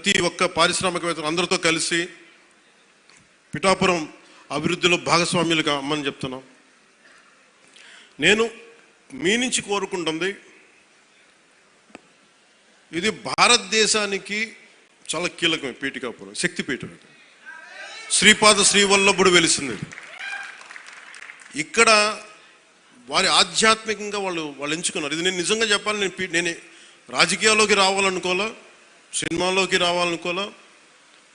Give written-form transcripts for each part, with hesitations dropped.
ప్రతి ఒక్క పారిశ్రామికవేత్తలు అందరితో కలిసి పిఠాపురం అభివృద్ధిలో భాగస్వామ్యులుగా అమ్మని చెప్తున్నాం. నేను మీ నుంచి కోరుకుంటుంది, ఇది భారతదేశానికి చాలా కీలకమే. పీఠికాపురం శక్తిపీఠం, శ్రీపాద శ్రీవల్లభుడు వెలిసింది ఇక్కడ. వారి ఆధ్యాత్మికంగా వాళ్ళు ఎంచుకున్నారు. ఇది నేను నిజంగా చెప్పాలి, నేను రాజకీయాల్లోకి రావాలనుకోలే, సినిమాల్లోకి రావాలనుకోలే,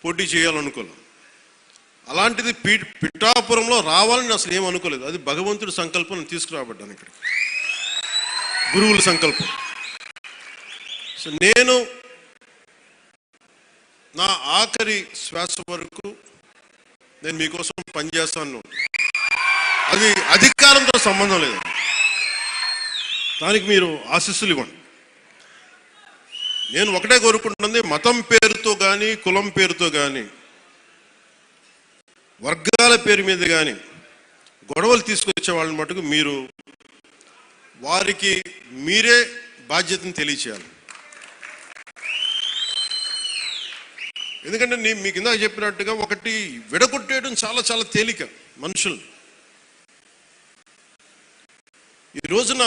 పోటీ చేయాలనుకోలే. అలాంటిది పిఠాపురంలో రావాలని అసలు ఏమనుకోలేదు. అది భగవంతుడి సంకల్పం. నేను తీసుకురాబడ్డాను ఇక్కడ, గురువుల సంకల్పం. సో నేను నా ఆఖరి శ్వాస వరకు నేను మీకోసం పనిచేస్తాను. అది అధికారంతో సంబంధం లేదు, దానికి మీరు ఆశీస్సులు ఇవ్వండి. నేను ఒకటే కోరుకుంటుంది, మతం పేరుతో కానీ, కులం పేరుతో కానీ, వర్గాల పేరు మీద కానీ గొడవలు తీసుకొచ్చే వాళ్ళని మటుకు మీరు వారికి మీరే బాధ్యతను తెలియచేయాలి. ఎందుకంటే మీకు ఇందాక చెప్పినట్టుగా ఒకటి విడగొట్టేయడం చాలా చాలా తేలిక మనుషులు. ఈ రోజున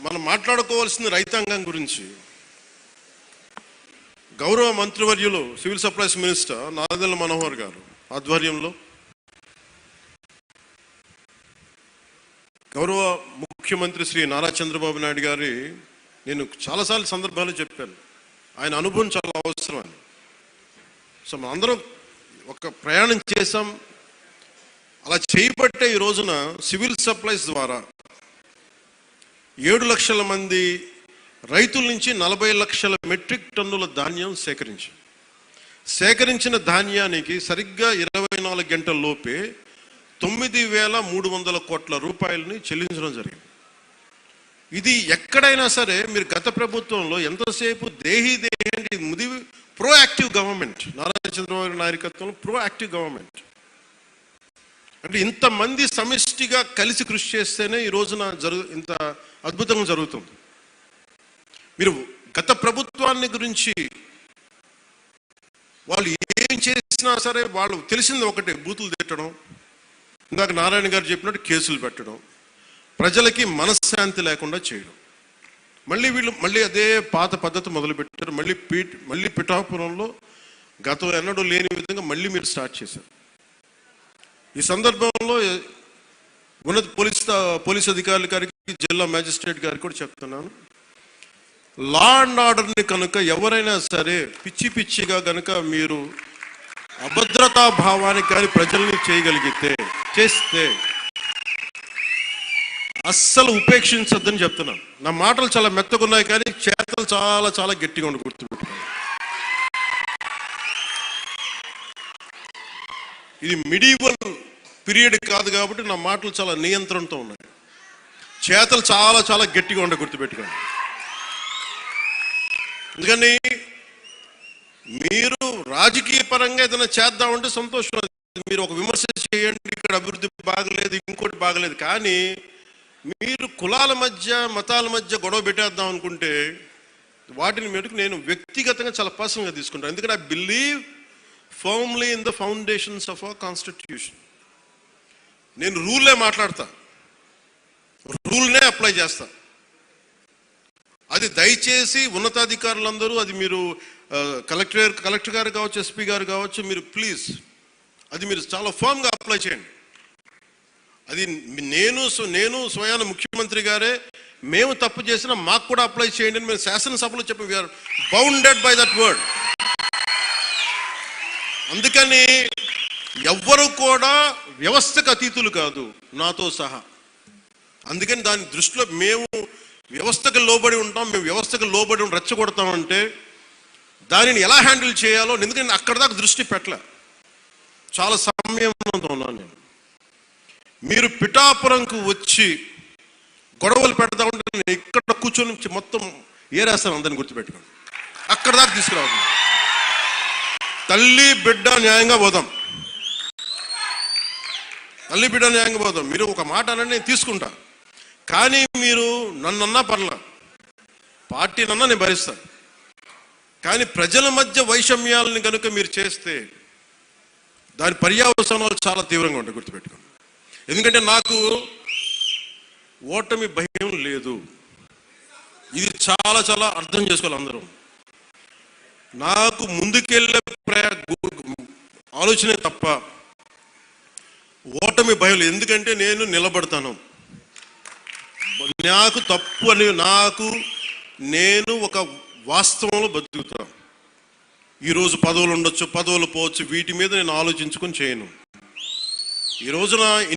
మనం మాట్లాడుకోవాల్సిన రైతాంగం గురించి గౌరవ మంత్రివర్యులు civil supplies minister Nadella Manohar గారు ఆధ్వర్యంలో, గౌరవ ముఖ్యమంత్రి శ్రీ నారా చంద్రబాబు నాయుడు గారి, నేను చాలాసార్లు సందర్భాలు చెప్పాను, ఆయన అనుభవం చాలా అవసరం అని. సో మనందరం ఒక ప్రయాణం చేసాం. అలా చేయబట్టే ఈ రోజున సివిల్ సప్లైస్ ద్వారా 7 లక్షల మంది రైతుల నుంచి 40 లక్షల మెట్రిక్ టన్నుల ధాన్యం సేకరించిన ధాన్యానికి సరిగ్గా 24 గంటల లోపే 9,300 కోట్ల రూపాయలని చెల్లించడం జరిగింది. ఇది ఎక్కడైనా సరే మీరు గత ప్రభుత్వంలో ఎంతసేపు దేహి అంటే ప్రోయాక్టివ్ గవర్నమెంట్, నారా చంద్రబాబు నాయకత్వంలో ప్రోయాక్టివ్ గవర్నమెంట్ అంటే ఇంతమంది సమిష్టిగా కలిసి కృషి చేస్తేనే ఈ రోజున ఇంత అద్భుతంగా జరుగుతుంది. మీరు గత ప్రభుత్వాన్ని గురించి వాళ్ళు ఏం చేసినా సరే వాళ్ళు తెలిసింది ఒకటే, బూతులు తిట్టడం, ఇందాక నారాయణ గారు చెప్పినట్టు కేసులు పెట్టడం, ప్రజలకి మనశ్శాంతి లేకుండా చేయడం. మళ్ళీ అదే పాత పద్ధతి మొదలుపెట్టారు. మళ్ళీ పిఠాపురంలో గతం ఎన్నడూ లేని విధంగా మళ్ళీ మీరు స్టార్ట్ చేశారు. ఈ సందర్భంలో ఉన్నత పోలీస్ అధికారుల గారికి, జిల్లా మ్యాజిస్ట్రేట్ గారికి కూడా చెప్తున్నాను, లా అండ్ ఆర్డర్ని కనుక ఎవరైనా సరే పిచ్చిగా కనుక మీరు అభద్రతా భావానికి కానీ ప్రజల్ని చేస్తే అస్సలు ఉపేక్షించద్దని చెప్తున్నాను. నా మాటలు చాలా మెత్తగున్నాయి కానీ చేతలు చాలా చాలా గట్టిగా ఉండి గుర్తుపెట్టుకోండి. ఇది మిడివల్ పీరియడ్ కాదు కాబట్టి నా మాటలు చాలా నియంత్రణతో ఉన్నాయి. చేతలు చాలా చాలా గట్టిగా ఉండి గుర్తుపెట్టుకోండి. ఎందుకని మీరు రాజకీయ పరంగా ఏదైనా చేద్దామంటే సంతోషం, మీరు ఒక విమర్శ చేయండి, ఇక్కడ అభివృద్ధి బాగలేదు, ఇంకోటి బాగలేదు, కానీ మీరు కులాల మధ్య మతాల మధ్య గొడవ పెట్టేద్దాం అనుకుంటే వాటిని మెరుగు నేను వ్యక్తిగతంగా చాలా పర్సనల్గా తీసుకుంటాను. ఎందుకంటే I believe firmly in the foundations of our constitution. నేను రూల్లే మాట్లాడతా, రూల్నే అప్లై చేస్తా. అది దయచేసి ఉన్నతాధికారులందరూ, అది మీరు కలెక్టర్ గారు కావచ్చు, ఎస్పీ గారు కావచ్చు, మీరు ప్లీజ్ అది మీరు చాలా ఫర్మ్గా అప్లై చేయండి. అది నేను స్వయాన ముఖ్యమంత్రి గారే మేము తప్పు చేసినా మాకు కూడా అప్లై చేయండి అని మేము శాసనసభలో చెప్పి we are bounded by that word. అందుకని ఎవ్వరు కూడా వ్యవస్థకు అతీతులు కాదు, నాతో సహా. అందుకని దాని దృష్టిలో మేము వ్యవస్థకు లోబడి ఉంటాం, మేము వ్యవస్థకు లోబడి రెచ్చగొడతామంటే దానిని ఎలా హ్యాండిల్ చేయాలో, ఎందుకంటే అక్కడ దాకా దృష్టి పెట్టలే, చాలా సంయమనంతో ఉన్నాను నేను. మీరు పిఠాపురంకు వచ్చి గొడవలు పెడతామంటే నేను ఇక్కడ కూర్చొని మొత్తం ఏరేస్తాను, అందరిని గుర్తుపెట్టుకోండి. అక్కడ దాకా తీసుకురావద్దు. తల్లి బిడ్డ న్యాయంగా పోదాం, తల్లి బిడ్డ న్యాయంగా పోదాం. మీరు ఒక మాట అనండి, నేను తీసుకుంటా, కానీ మీరు నన్నన్నా పర్లా, పార్టీనన్నా నేను భరిస్తాను. కానీ ప్రజల మధ్య వైషమ్యాలను కనుక మీరు చేస్తే దాని పర్యవసానాలు చాలా తీవ్రంగా ఉంటాయి, గుర్తుపెట్టుకోండి. ఎందుకంటే నాకు ఓటమి భయం లేదు. ఇది చాలా చాలా అర్థం చేసుకోవాలి అందరూ. నాకు ముందుకెళ్ళే ఆలోచనే తప్ప ఓటమి భయం లేదు. ఎందుకంటే నేను నిలబడతాను. నాకు తప్పు అని నేను ఒక వాస్తవంలో బతుకుతాను. ఈరోజు పదవులు ఉండొచ్చు, పదవులు పోవచ్చు, వీటి మీద నేను ఆలోచించుకొని చేయను. ఈ రోజున